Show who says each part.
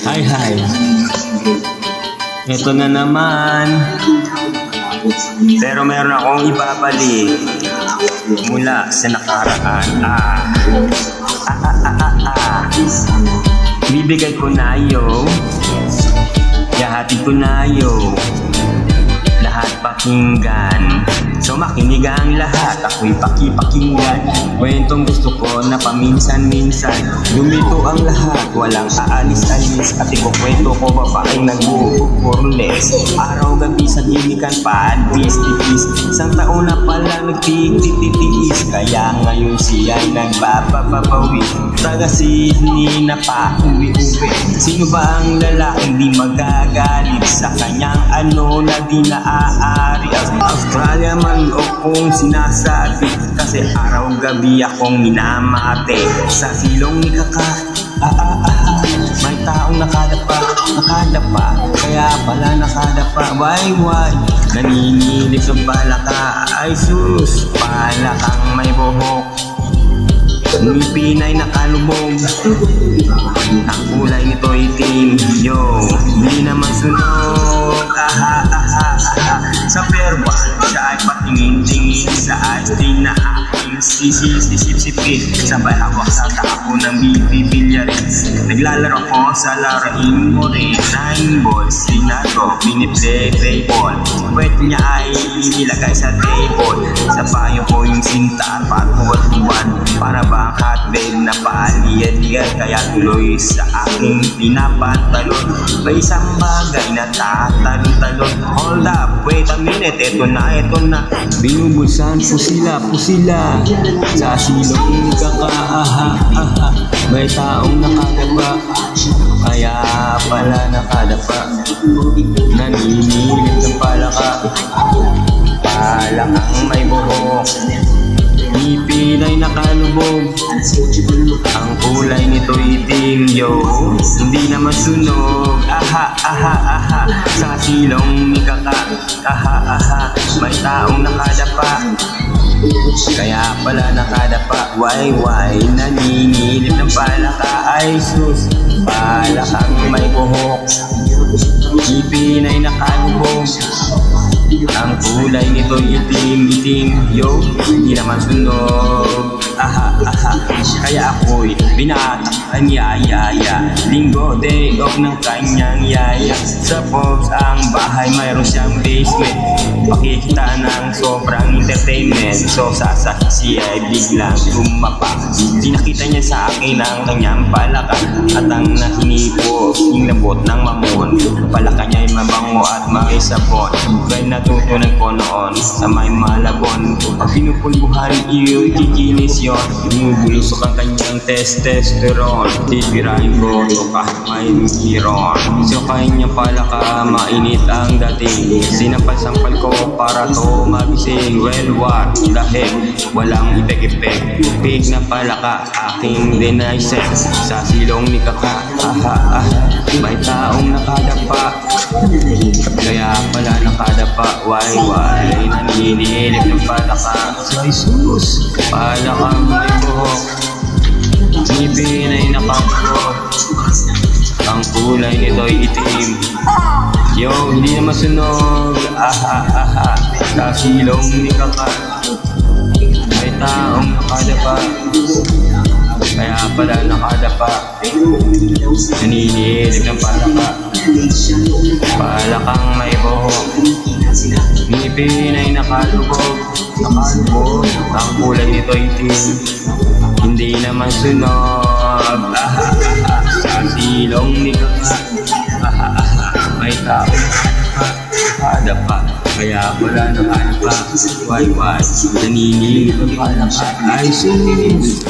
Speaker 1: Hi. Ito na naman. Pero meron akong ibabalik mula sa nakaraan. Bibigay ko na yo. Yahatid ko na yo. Lahat pakinggan. So makinig ang lahat, ako'y pakipakinggan. Kwentong gusto ko na paminsan-minsan. Lumito ang lahat, walang aalis-alis. At ikukwento ko babaeng nag-uurles. Araw-gabi sa gilikan pa, advis-tipis. Isang taon na pala nagtititiis. Kaya ngayon siya'y nagpapapawi. Taga Sydney na pa uwi-uwi. Sino ba ang lalaking di magagalit sa kanyang ano na di naaari? Australia man o kung sinasabi, kasi araw-gabi akong minamate. Sa silong ni Kaka, may taong nakadapa. Kaya pala nakadapa, why? Naninilip sa palaka, ay sus, palakang may buhok. Ngipin ay nakalubog, ang kulay nito itim. Yo, di naman sunog. Sa perwan, siya ay patingin-tingin sa ice cream na aking sisip-sipit. Sabay hawak sa tapo ng bibilyarin. Naglalaro ko sa laraing mo rin. 9 balls, sinago, piniplay ball. Pwede niya ay nilagay sa table. Sa payo ko yung sinta, patuwat-tuwan. Para bang hotbed na paaliyad-liyad. Kaya tuloy sa aking pinapantalon. May isang bagay na tatalon-talon. Hold up, wait a minute, eto na. Binubulsan po sila. Sa silong kakaaha. May taong nakadapa. Kaya pala nakadapa. Naninilip ng palaka. Palakang may buhok. Ngipin ay nakalubog. Ang kulay nito itim, yo. Hindi naman sunog. Sa silong ni Kaka. May taong nakadapa. Kaya pala nakadapa. Why? Naninilip ng palaka. Ay sus, palakang may buhok. Ngipin ay nakalubog. Ang kulay nito itim, yo. Hindi naman sunog. Kaya ako'y binatak ang yaya. Linggo, day off ng kanyang yaya. Sa Forbes ang bahay, mayroon siyang basement. Pakikita ng sobrang entertainment. So sasakit siya ay biglang tumapa. Pinakita niya sa akin ang kanyang palaka. At ang nahinipo, inabot ng mamon. Palaka niya ay mabango at may sabon. Kaya natutunan ko noon sa may Malabon. Pag pinupulbuhan iyo, kikinis yun. Bumubulusok ang kanyang testosterone. Titirahin ko to kahit may miron. So kanyang palaka, mainit ang dating. Sinampal-sampal ko para to magising. Well, what the heck? Walang ipek-ipek. Big na palaka, aking dinaisip. Sa silong ni Kaka, may taong nakadapa. Kaya pala nakadapa. Why? Naninilip ng palaka. Ay sus, palakang may buhok. Ngipin ay nakalubog. Ang kulay nito'y itim. Yo, hindi na masunog. Sa silong ni Kaka. May taong nakadapa. Kaya pala nakadapa. Naninilip ng palaka. Palakang may buhok. Ngipin ay nakalubog. Ang kulay nito itim. Hindi naman sunog. Sa silong ni Kaka. May tao nakadapa. Kaya wala nakadapa. Why? Naninilip ang palaka. Ay sus.